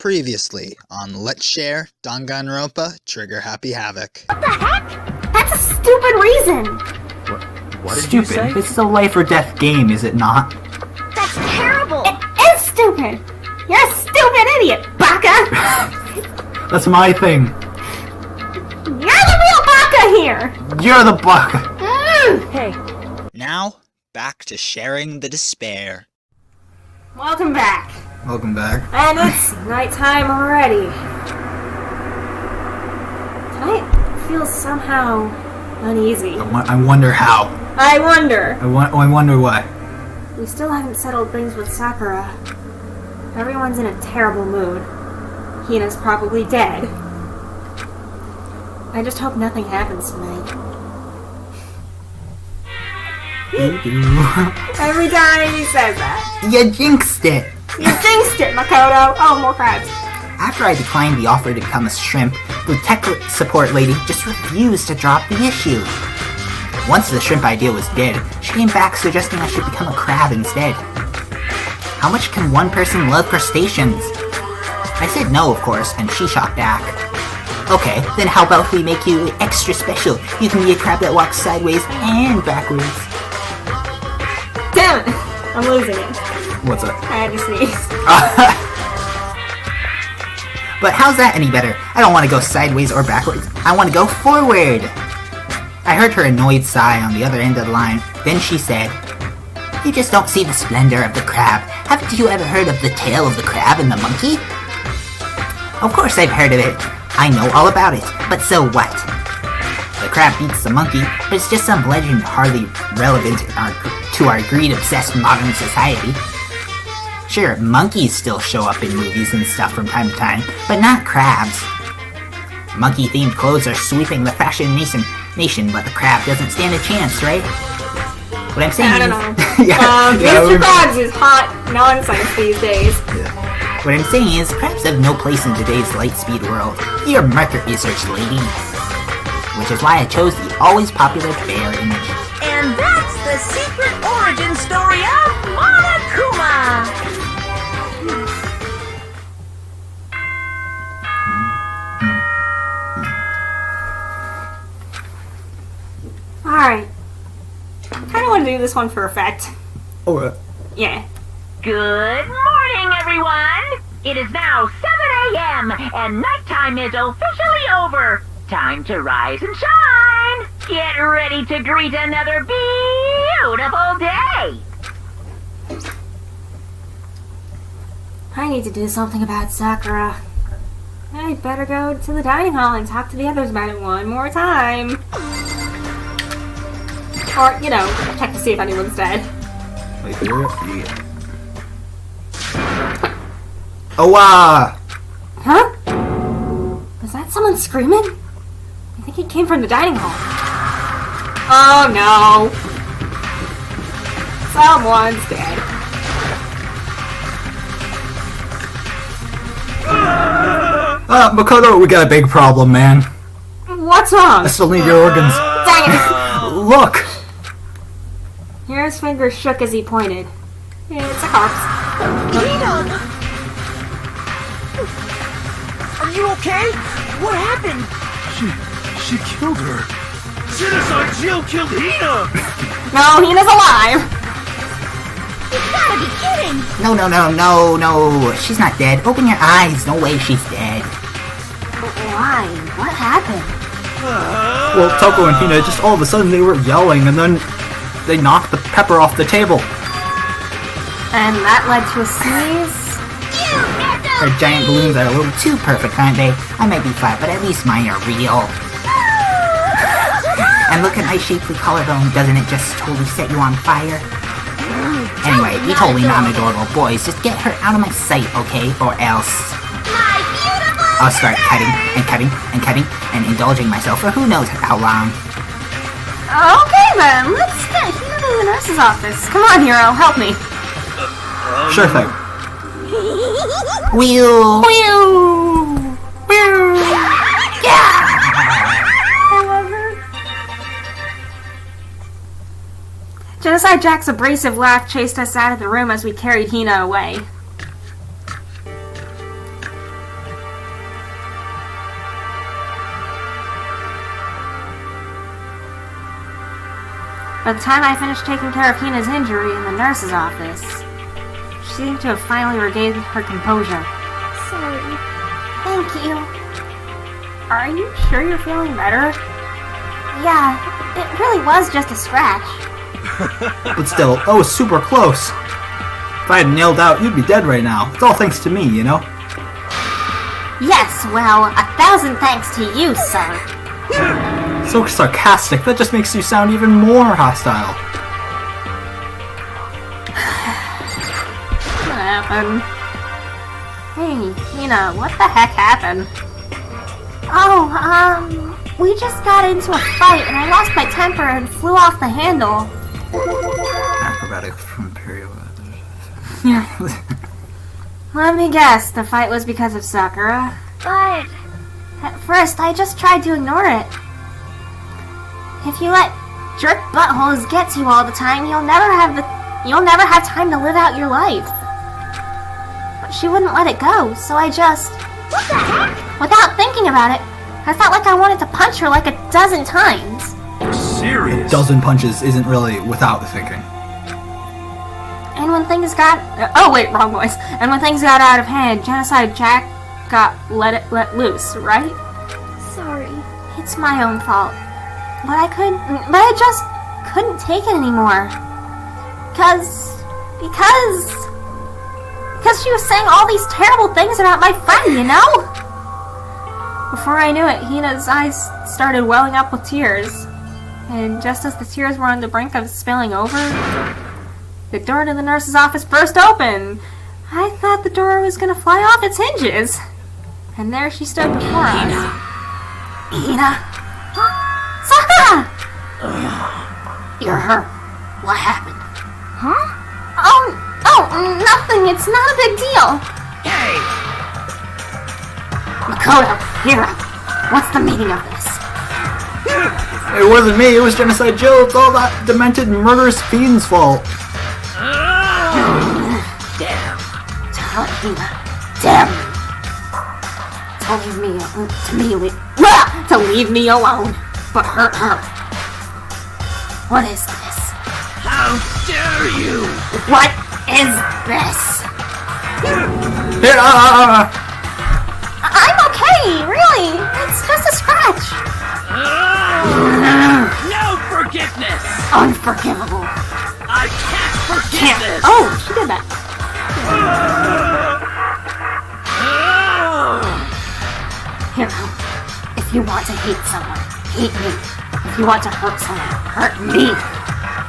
Previously on Let's Share Danganronpa Trigger Happy Havoc. What the heck? That's a stupid reason! What did you say? This is a life or death game, is it not? That's terrible! It is stupid! You're a stupid idiot, baka! That's my thing. You're the real baka here! You're the baka! Hey. Now, back to sharing the despair. Welcome back. Welcome back. And it's nighttime already. Tonight feels somehow uneasy. I wonder how. I wonder. I wonder why. We still haven't settled things with Sakura. Everyone's in a terrible mood. Hina's probably dead. I just hope nothing happens tonight. Every time he says that. You jinxed it! You jinxed it, Makoto! Oh, more crabs. After I declined the offer to become a shrimp, the tech support lady just refused to drop the issue. Once the shrimp idea was dead, she came back suggesting I should become a crab instead. How much can one person love crustaceans? I said no, of course, and she shot back. Okay, then how about we make you extra special? You can be a crab that walks sideways and backwards. Damn it! I'm losing it. What's up? I had to sneeze. But how's that any better? I don't want to go sideways or backwards. I want to go forward. I heard her annoyed sigh on the other end of the line. Then she said, "You just don't see the splendor of the crab. Haven't you ever heard of the tale of the crab and the monkey?" Of course I've heard of it. I know all about it. But so what? The crab beats the monkey, but it's just some legend hardly relevant to our greed-obsessed modern society. Sure, monkeys still show up in movies and stuff from time to time, but not crabs. Monkey-themed clothes are sweeping the fashion nation, but the crab doesn't stand a chance, right? What I'm saying I don't know. Mr. Krabs is hot nonsense these days. Yeah. What I'm saying is, crabs have no place in today's lightspeed world. You're market research, lady. Which is why I chose the always popular bear image. And that's the secret origin story of Monokuma! Alright. I kinda want to do this one for effect. Alright. Yeah. Good morning, everyone! It is now 7 a.m. and nighttime is officially over. Time to rise and shine! Get ready to greet another beautiful day! I need to do something about Sakura. I better go to the dining hall and talk to the others about it one more time. Or, you know, check to see if anyone's dead. Wait here? Yeah. Oh, Huh? Was that someone screaming? I think it came from the dining hall. Oh no! Someone's dead. Makoto, we got a big problem, man. What's wrong? I still need your organs. Dang it! Look! Hira's fingers shook as he pointed. It's a corpse. Hina! Are you okay? What happened? She killed her. Genocide Jill killed Hina! No, Hina's alive! You gotta be kidding! No. She's not dead. Open your eyes. No way she's dead. Why? What happened? Well, Toko and Hina, just all of a sudden they were yelling, and then they knocked the pepper off the table. And that led to a sneeze? Her giant balloons are a little too perfect, aren't they? I might be flat, but at least mine are real. And look at my shapely collarbone. Doesn't it just totally set you on fire? Anyway, you totally non-adorable boys. Just get her out of my sight, okay? Or else My beautiful I'll start cutting and indulging myself for who knows how long. Okay then, let's get Hina to the nurse's office. Come on, Hiro, help me. Sure thing. Wheel! I love her. Genocide Jack's abrasive laugh chased us out of the room as we carried Hina away. By the time I finished taking care of Hina's injury in the nurse's office, she seemed to have finally regained her composure. Sorry. Thank you. Are you sure you're feeling better? Yeah, it really was just a scratch. But still, that was super close. If I had nailed out, you'd be dead right now. It's all thanks to me, you know? Yes, well, 1,000 thanks to you, sir. So sarcastic, that just makes you sound even more hostile. What happened? Hey, Hina, what the heck happened? Oh, we just got into a fight and I lost my temper and flew off the handle. Acrobatics from Imperial. Let me guess, the fight was because of Sakura. But At first, I just tried to ignore it. If you let jerk buttholes get to you all the time, you'll never have time to live out your life. But she wouldn't let it go, so I just... what the heck? Without thinking about it, I felt like I wanted to punch her like a dozen times. Serious? Dozen punches isn't really without thinking. And when things got... oh wait, wrong voice. And when things got out of hand, Genocide Jack got let loose, right? Sorry. It's my own fault. But I just couldn't take it anymore. Because she was saying all these terrible things about my friend, you know? Before I knew it, Hina's eyes started welling up with tears. And just as the tears were on the brink of spilling over, the door to the nurse's office burst open. I thought the door was gonna fly off its hinges. And there she stood before us. Hina? Sakura! You're hurt. What happened? Huh? Oh, nothing. It's not a big deal. Hey! Makoto, Hiro, what's the meaning of this? It wasn't me, it was Genocide Jill. It's all that demented murderous fiend's fault. Damn. Tell it, Hina. Damn you. To leave me alone, but hurt her. What is this? How dare you! What is this? Here, I'm okay, really. It's just a scratch. No forgiveness! Unforgivable. I can't forgive Can't. this! Oh, she did that. Hiro, if you want to hate someone, hate me. If you want to hurt someone, hurt me.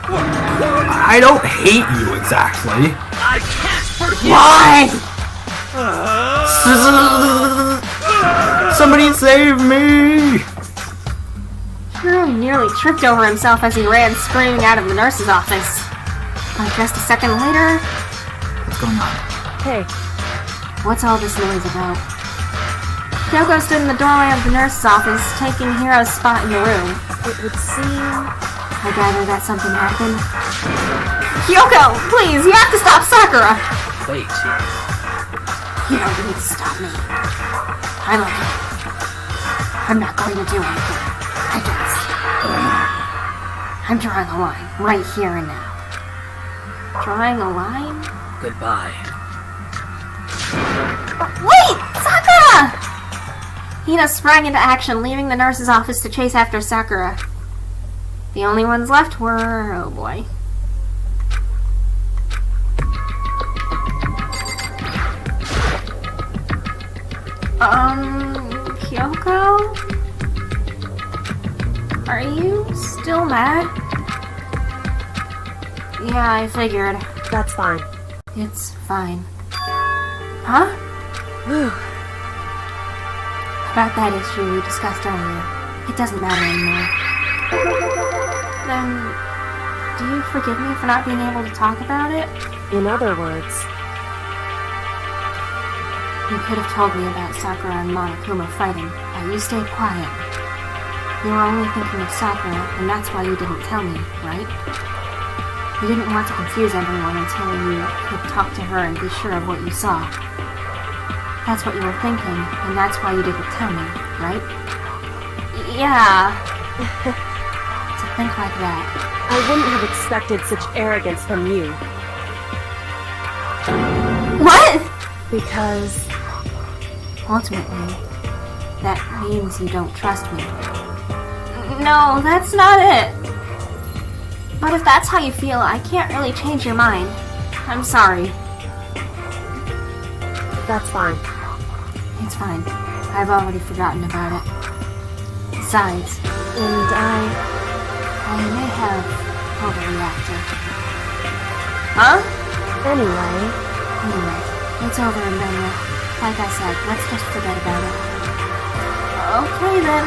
I don't hate you exactly. I can't forgive Why? Somebody save me! Hiro nearly tripped over himself as he ran screaming out of the nurse's office. But just a second later, What's going on? Hey, what's all this noise about? Kyoko stood in the doorway of the nurse's office, taking Hiro's spot in the room. it would seem... I gather that something happened. Kyoko, please, you have to stop Sakura! Wait. You don't need to stop me. I love you. I'm not going to do anything. I guess. I'm drawing a line, right here and now. Drawing a line? Goodbye. Wait! Sakura! Hina sprang into action, leaving the nurse's office to chase after Sakura. The only ones left were... oh boy. Kyoko? Are you still mad? Yeah, I figured. That's fine. It's fine. Huh? Whew. About that issue we discussed earlier. It doesn't matter anymore. Then, do you forgive me for not being able to talk about it? In other words, You could have told me about Sakura and Monokuma fighting, but you stayed quiet. You were only thinking of Sakura, and that's why you didn't tell me, right? You didn't want to confuse everyone until you could talk to her and be sure of what you saw. That's what you were thinking, and that's why you didn't tell me, right? Yeah. To think like that. I wouldn't have expected such arrogance from you. What? Because Ultimately, that means you don't trust me. No, that's not it. But if that's how you feel, I can't really change your mind. I'm sorry. that's fine. It's fine. I've already forgotten about it. Besides, And I may have overreacted. Huh? anyway, Anyway, it's over and done with. Like I said, let's just forget about it. Okay then.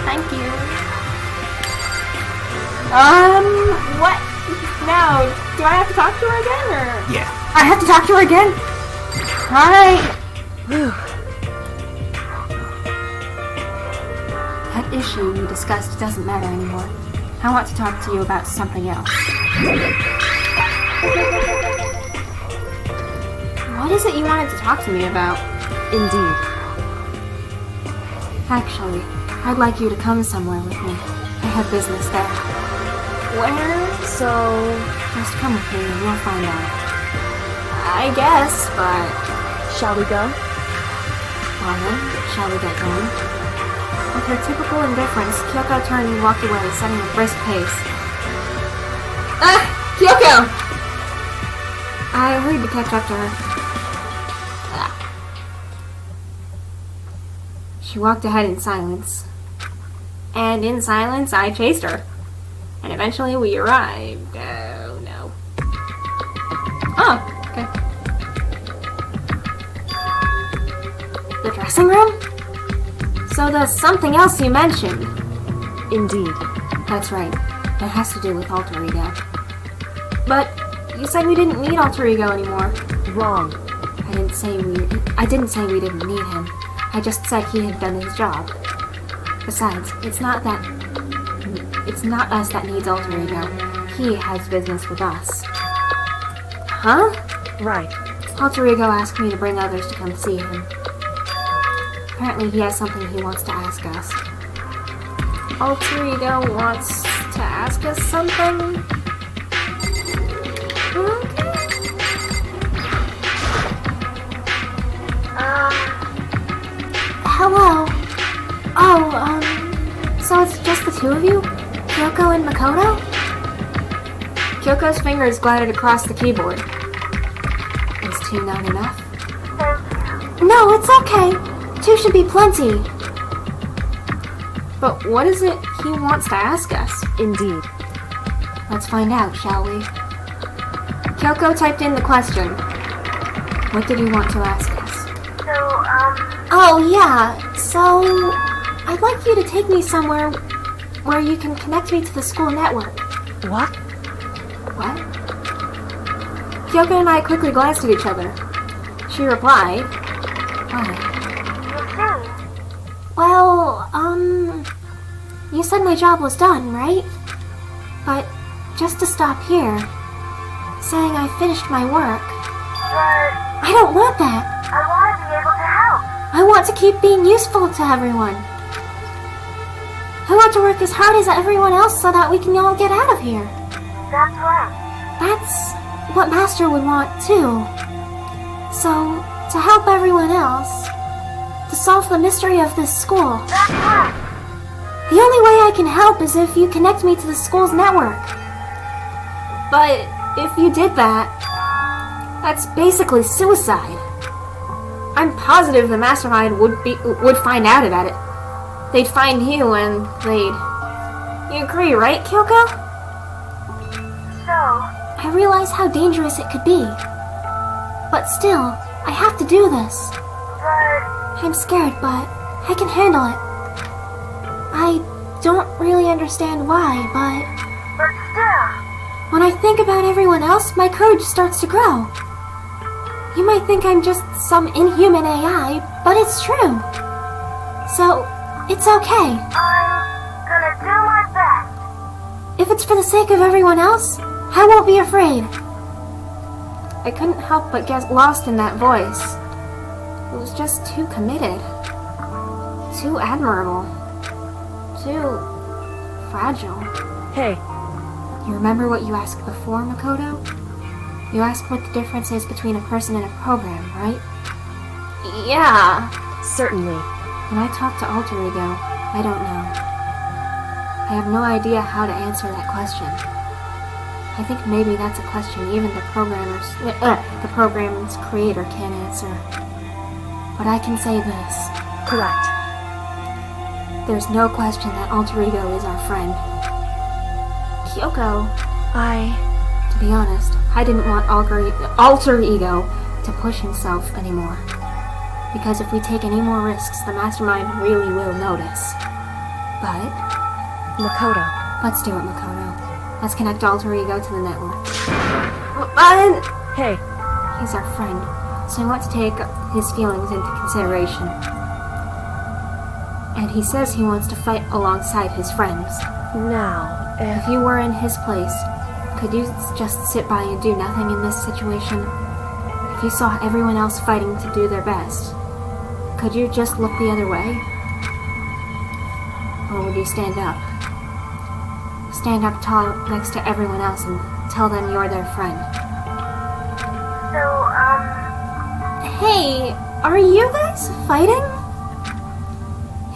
Thank you. What? Now, do I have to talk to her again, or? Yeah. I have to talk to her again? Alright. whew, That issue we discussed doesn't matter anymore. I want to talk to you about something else. What is it you wanted to talk to me about? indeed. Actually, I'd like you to come somewhere with me. I have business there. Where? So, Just come with me and you'll find out. I guess, but... shall we go? Well then, shall we get going? With her typical indifference, Kyoko turned and walked away, setting a brisk pace. Ah! Kyoko! I hurried to catch up to her. Ah. She walked ahead in silence. And in silence, I chased her. And eventually we arrived. Oh, no. Oh, okay. The dressing room? So there's something else you mentioned. Indeed. That's right. It has to do with Alter Ego. But you said we didn't need Alter Ego anymore. Wrong. I didn't say we didn't need him. I just said he had done his job. Besides, it's not us that needs Alter Ego. He has business with us. Huh? Right. Alter Ego asked me to bring others to come see him. Apparently he has something he wants to ask us. Alter Ego wants to ask us something? Okay. Hello. So it's just the two of you? Kyoko and Makoto? Kyoko's fingers glided across the keyboard. Is two not enough? No, it's okay. Two should be plenty. But what is it he wants to ask us? Indeed. Let's find out, shall we? Kyoko typed in the question. What did he want to ask us? Oh, yeah. So, I'd like you to take me somewhere where you can connect me to the school network. What? What? Kyoko and I quickly glanced at each other. She replied, What? Well, you said my job was done, right? But just to stop here, saying I finished my work. I don't want that. I want to be able to help. I want to keep being useful to everyone. I want to work as hard as everyone else so that we can all get out of here. That's right. That's what Master would want too. So, to help everyone else, to solve the mystery of this school, That's right. the only way I can help is if you connect me to the school's network. But if you did that, that's basically suicide. I'm positive the Mastermind would find out about it. They'd find you and they'd... You agree, right, Kyoko? So, I realize how dangerous it could be. But still, I have to do this. but I'm scared, but I can handle it. I don't really understand why, but still, when I think about everyone else, my courage starts to grow. You might think I'm just some inhuman AI, but it's true. So, it's okay. I'm gonna do my best. If it's for the sake of everyone else, I won't be afraid. I couldn't help but get lost in that voice. It was just too committed. Too admirable. Too fragile. Hey, You remember what you asked before, Makoto? You asked what the difference is between a person and a program, right? Yeah. Certainly. When I talk to Alter Ego, I don't know. I have no idea how to answer that question. I think maybe that's a question even the program's creator can't answer. But I can say this. Correct. There's no question that Alter Ego is our friend. Kyoko, to be honest, I didn't want Alter Ego to push himself anymore. Because if we take any more risks, the Mastermind really will notice. But Makoto. let's do it, Makoto. Let's connect Alter Ego to the network. But Hey, he's our friend, so I want to take his feelings into consideration. And he says he wants to fight alongside his friends. now, If you were in his place, could you just sit by and do nothing in this situation? If you saw everyone else fighting to do their best, could you just look the other way? Or would you stand up? Stand up tall next to everyone else and tell them you're their friend. So, Hey, are you guys fighting?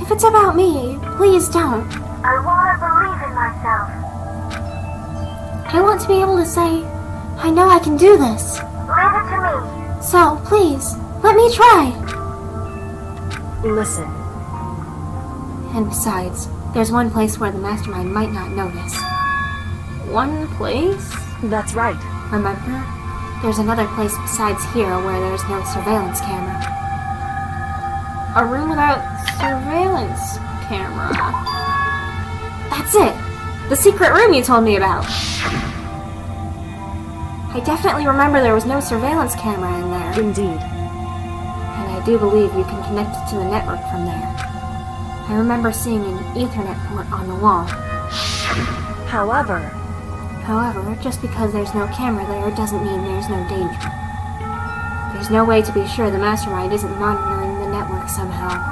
If it's about me, please don't. I want to believe in myself. I want to be able to say, I know I can do this. Leave it to me. So, please, let me try. listen. And besides, there's one place where the Mastermind might not notice. One place? That's right. Remember? There's another place besides here where there's no surveillance camera. A room without surveillance camera. That's it! The secret room you told me about! I definitely remember there was no surveillance camera in there. Indeed. And I do believe you can connect it to the network from there. I remember seeing an Ethernet port on the wall. However, Just because there's no camera there doesn't mean there's no danger. There's no way to be sure the Mastermind isn't monitoring the network somehow.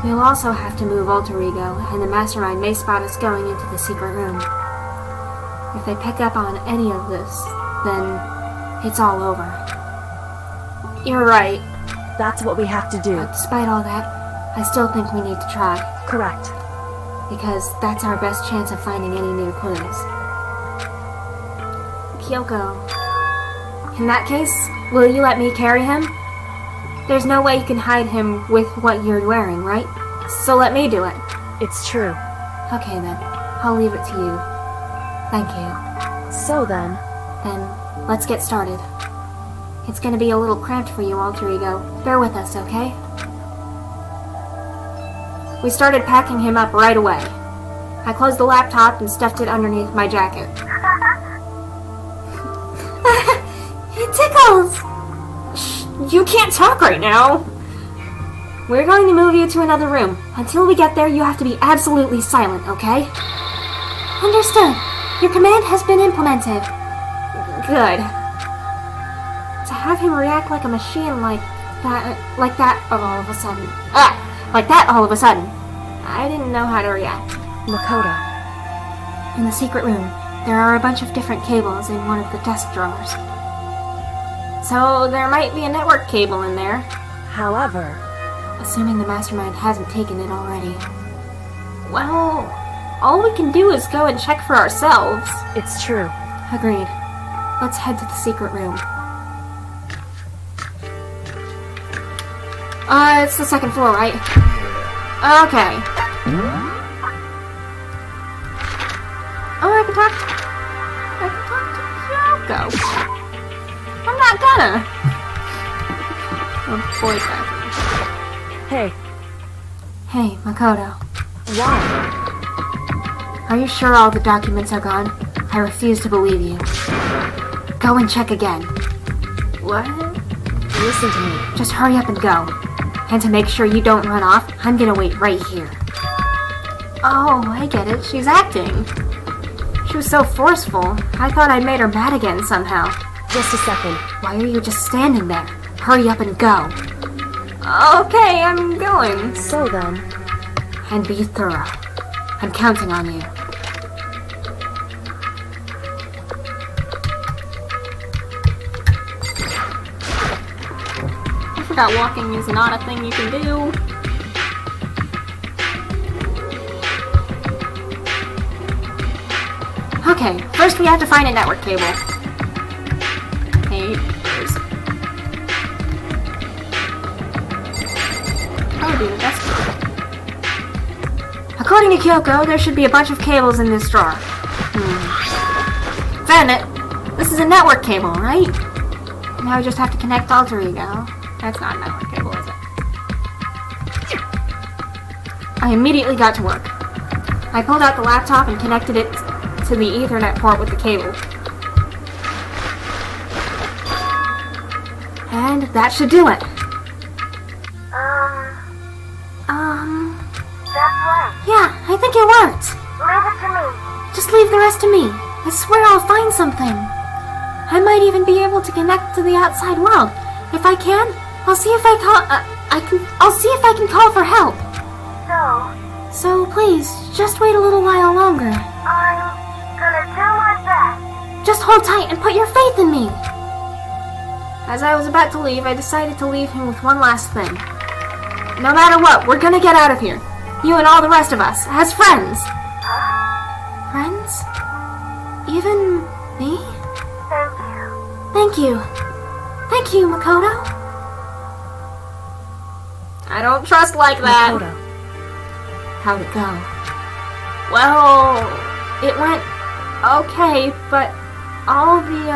We'll also have to move Alter Ego, and the Mastermind may spot us going into the secret room. If they pick up on any of this, then it's all over. You're right, that's what we have to do. but despite all that, I still think we need to try, Correct. because that's our best chance of finding any new clues. Kyoko, in that case, will you let me carry him? There's no way you can hide him with what you're wearing, right? So let me do it. It's true. Okay then, I'll leave it to you. Thank you. So then, Then, let's get started. It's gonna be a little cramped for you, Alter Ego. Bear with us, okay? We started packing him up right away. I closed the laptop and stuffed it underneath my jacket. It tickles! Shh, you can't talk right now! We're going to move you to another room. Until we get there, you have to be absolutely silent, okay? Understood. Your command has been implemented. Good. To have him react like a machine like that all of a sudden. I didn't know how to react. Makoto. In the secret room, there are a bunch of different cables in one of the desk drawers. So there might be a network cable in there, However, assuming the Mastermind hasn't taken it already. Well, all we can do is go and check for ourselves. it's true. Agreed. Let's head to the secret room. It's the second floor, right? Okay. Oh, I can talk to Kyoko. I'm not gonna. Oh, boy, Hey, Hey, Makoto. why? Are you sure all the documents are gone? I refuse to believe you. Go and check again. What? Listen to me. Just hurry up and go. And to make sure you don't run off, I'm gonna wait right here. Oh, I get it. She's acting. She was so forceful. I thought I made her mad again somehow. Just a second. Why are you just standing there? Hurry up and go. Okay, I'm going. So then, And be thorough. I'm counting on you. forgot walking is not a thing you can do. Okay, first we have to find a network cable. Hey, there's... Probably the best one. According to Kyoko, there should be a bunch of cables in this drawer. Found it! This is a network cable, right? Now we just have to connect Alter Ego. That's not a network cable, is it? I immediately got to work. I pulled out the laptop and connected it to the Ethernet port with the cable. And that should do it. That's right. Yeah, I think it worked. Leave it to me. Just leave the rest to me. I swear I'll find something. I might even be able to connect to the outside world. If I can, I'll see if I can call for help. So please, just wait a little while longer. I'm gonna do my best. Just hold tight and put your faith in me. As I was about to leave, I decided to leave him with one last thing. No matter what, we're gonna get out of here. You and all the rest of us, as friends. Friends? Even me? Thank you. Thank you. Thank you, Makoto. I don't trust like that. Makoto. How'd it go? Well, it went okay, but all the,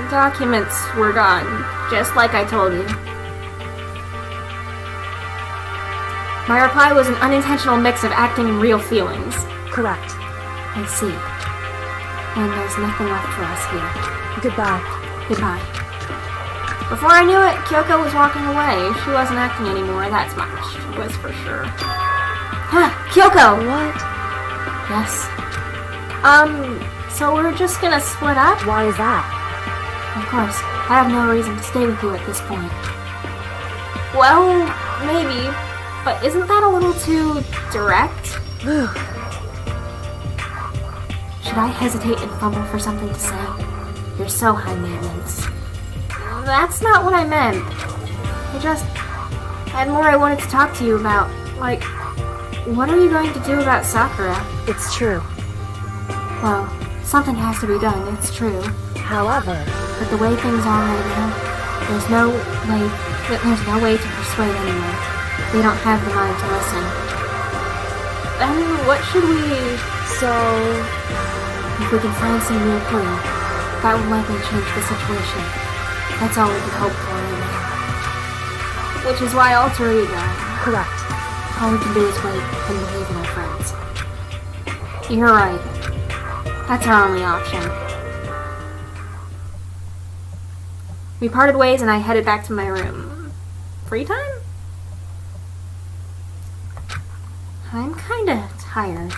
documents were gone, just like I told you. My reply was an unintentional mix of acting and real feelings. Correct. I see. And there's nothing left for us here. Goodbye. Goodbye. Before I knew it, Kyoko was walking away. She wasn't acting anymore, that's much. She was for sure. Huh, Kyoko! What? Yes. So we're just gonna split up? Why is that? Of course. I have no reason to stay with you at this point. Well, maybe. But isn't that a little too direct? Should I hesitate and fumble for something to say? You're so high maintenance. That's not what I meant. I just had more I wanted to talk to you about. Like, what are you going to do about Sakura? It's true. Well, something has to be done, it's true. However, But the way things are right now, there's no way to persuade anyone. They don't have the mind to listen. Then what should we... so... If we can find some real clue, that will likely change the situation. That's all we can hope for right now. Which is why Alter Ego. Correct. All we can do is wait and believe in our friends. You're right. That's our only option. We parted ways and I headed back to my room. Free time? I'm kinda tired.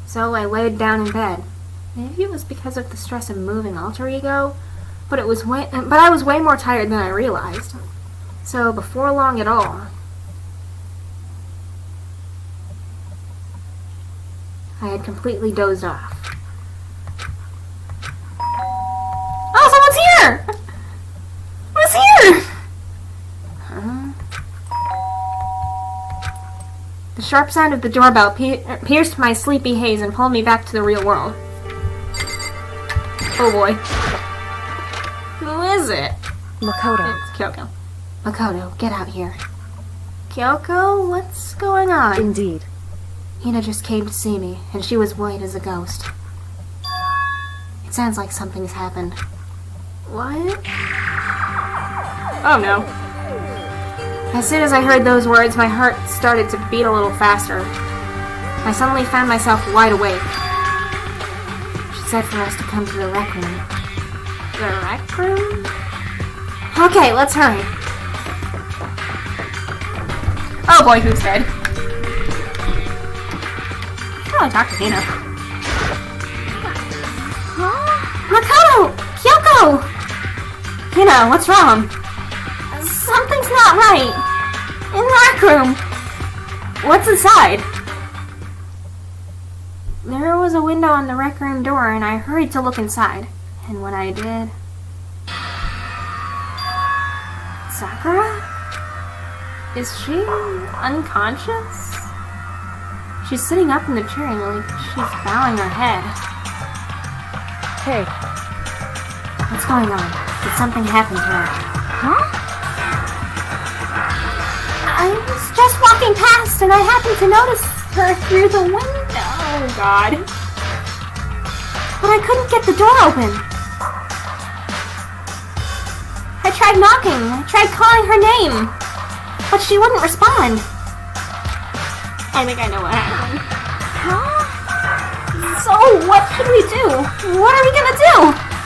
So I laid down in bed. Maybe it was because of the stress of moving Alter Ego, but I was way more tired than I realized. So before long at all, I had completely dozed off. Oh, someone's here! Who's here? The sharp sound of the doorbell pierced my sleepy haze and pulled me back to the real world. Oh boy. Who is it? Makoto. It's Kyoko. Makoto, get out here. Kyoko, what's going on? Indeed. Hina just came to see me, and she was white as a ghost. It sounds like something's happened. What? Oh no. As soon as I heard those words, my heart started to beat a little faster. I suddenly found myself wide awake. She said for us to come to the rec room. The rec room? Okay, let's hurry. Oh boy, who's dead? Oh, I talked to Hina. Makoto! Kyoko! Hina, what's wrong? Something's not right. In the rec room. What's inside? There was a window on the rec room door, and I hurried to look inside. And when I did... Sakura? Is she unconscious? She's sitting up in the chair and like she's bowing her head. Hey, What's going on? Did something happen to her? huh? I was just walking past and I happened to notice her through the window. Oh god. But I couldn't get the door open. I tried knocking. I tried calling her name. But she wouldn't respond. I think I know what happened. Huh? So, what should we do? What are we gonna do?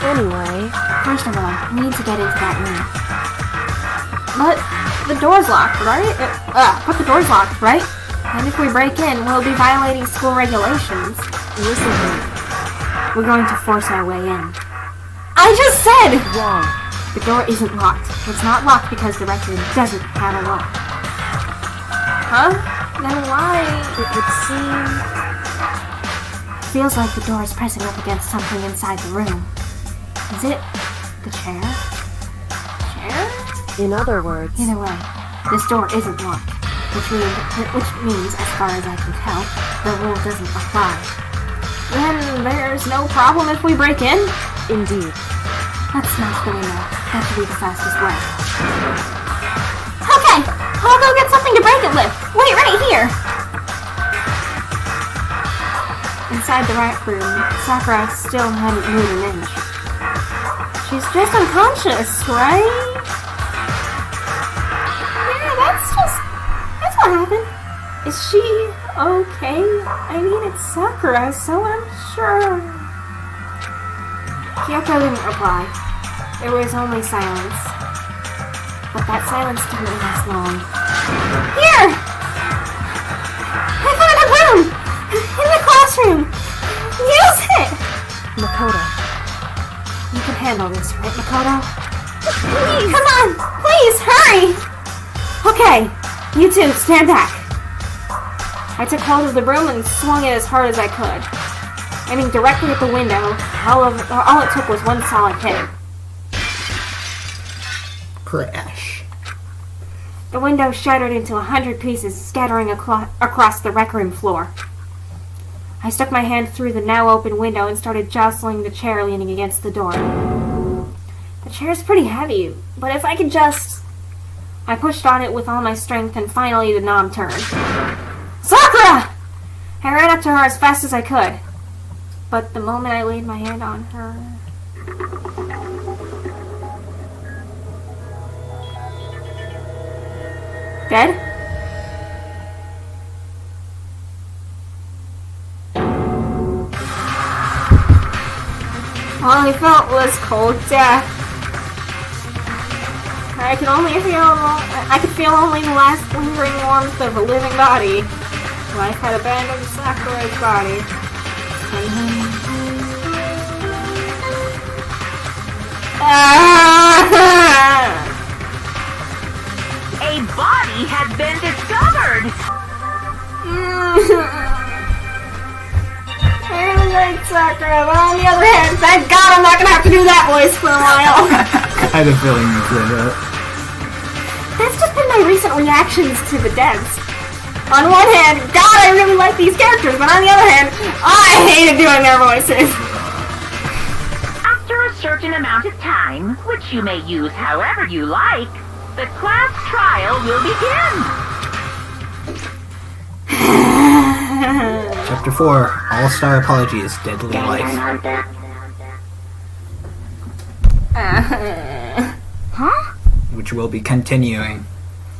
Anyway, First of all, we need to get into that room. But the door's locked, right? But the door's locked, right? And if we break in, we'll be violating school regulations. listen to me. We're going to force our way in. I just said! Wrong. The door isn't locked. It's not locked because the record doesn't have a lock. Huh? Then why? It would seem... Feels like the door is pressing up against something inside the room. Is it the chair? Chair? In other words, Either way, this door isn't locked, which means, as far as I can tell, the rule doesn't apply. Then there's no problem if we break in? indeed. Let's smash the window. That should be the fastest way. Okay, I'll go get something to break it with. Wait right here. Inside the rec room, Sakura still hadn't moved an inch. She's just unconscious, right? Yeah, that's what happened. Is she okay? I mean, it's Sakura, so I'm sure. Kyoko didn't reply. There was only silence. But that silence didn't last long. Here! I found a room! In the classroom! Use it! Makoto. You can handle this, right, Makoto? Please! Come on! Please, hurry! Okay, you two, stand back. I took hold of the broom and swung it as hard as I could. Aiming directly at the window, all it took was one solid hit. Crash. The window shattered into 100 pieces, scattering across the rec room floor. I stuck my hand through the now open window and started jostling the chair leaning against the door. The chair's pretty heavy, but if I could just... I pushed on it with all my strength and finally the knob turned. Sakura! I ran up to her as fast as I could. But the moment I laid my hand on her... Dead? All I felt was cold death. I could feel only the last lingering warmth of a living body. Life had abandoned Sakura's body. A body has been discovered! I really like Sakura, but on the other hand, thank God I'm not gonna have to do that voice for a while. I had a feeling you said that. That's just been my recent reactions to the deaths. On one hand, God, I really like these characters, but on the other hand, I hated doing their voices. After a certain amount of time, which you may use however you like, the class trial will begin! Chapter 4, All-Star Apologies, Deadly Life. Huh? Which will be continuing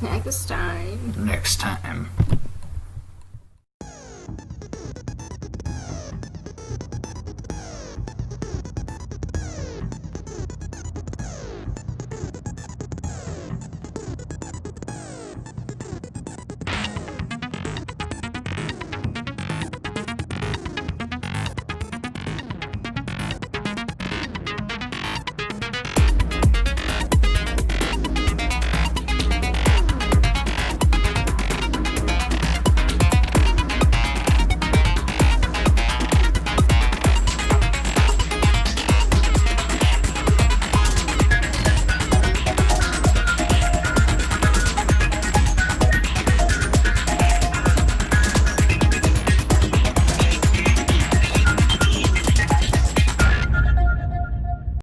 Next time. next time.